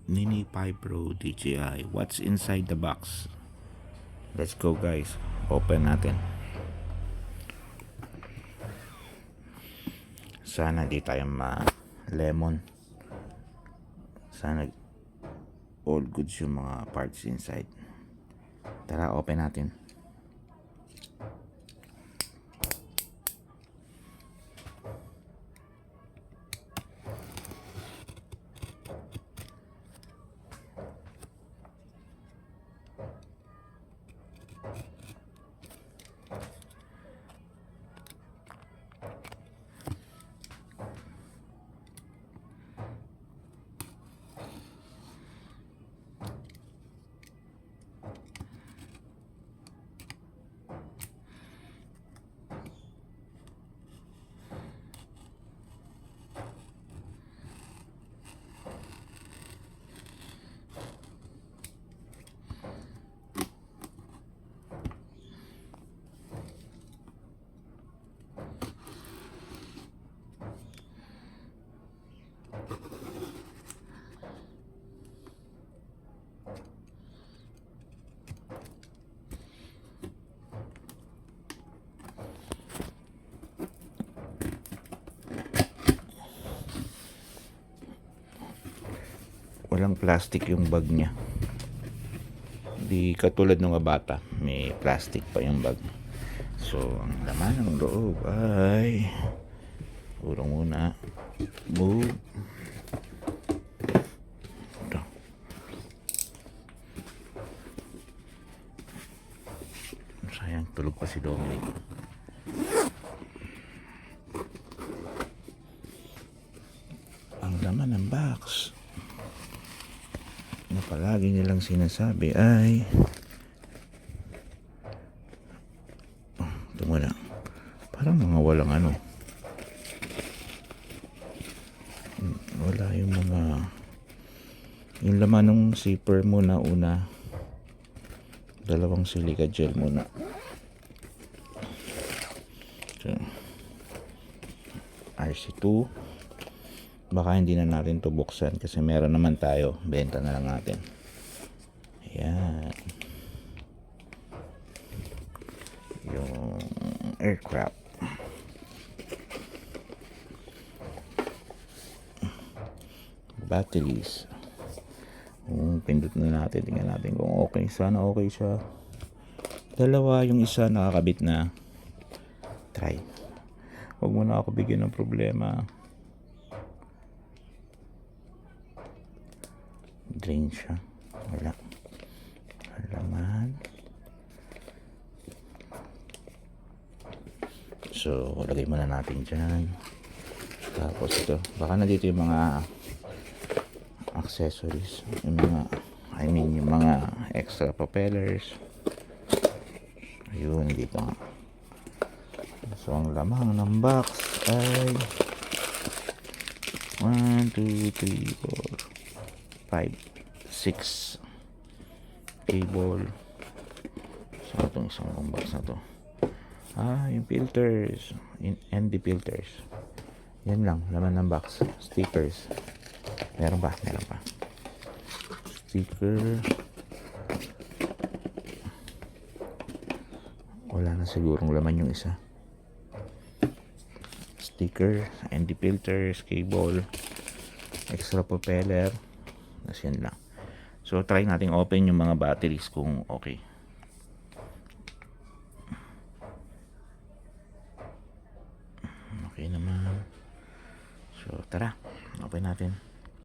Nini Pi Pro DJI. What's inside the box? Let's go guys. Open natin. Sana di tayo lemon. Sana all goods yung mga parts inside. Tara, open natin. Walang plastic yung bag niya. Di katulad ng bata, may plastic pa yung bag. So, ang laman ng loob ay urong muna. Move. Ito. Sayang, tulog pa si Dominic. Ang laman ng box na palagi nilang sinasabi ay ito muna, parang mga walang wala yung mga yung laman ng zipper muna una, dalawang silica gel muna. So, RC2 baka hindi na natin to buksan kasi meron naman tayo, benta na lang natin. Ayan yung aircraft. Batteries. Pindot na natin, tingnan natin kung okay. Sana okay siya. Dalawa, yung isa nakakabit na. Try. Huwag mo na ako bigyan ng problema. Drain siya. Wala. Alaman. So, lagay muna natin dyan. Tapos ito. Baka na dito yung mga accessories. Yung mga, yung mga extra propellers. Ayun, dito nga. So, ang lamang ng box ay 1, 2, 3, 4 5, 6 cable. So itong isang box na to, yung filters, ND filters. Yan lang, laman ng box. Stickers, meron pa sticker. Wala na sigurong laman yung isa. Sticker, ND filters, cable, extra propeller. Tapos yan lang. So try natin open yung mga batteries kung okay. Okay naman. So tara, open natin.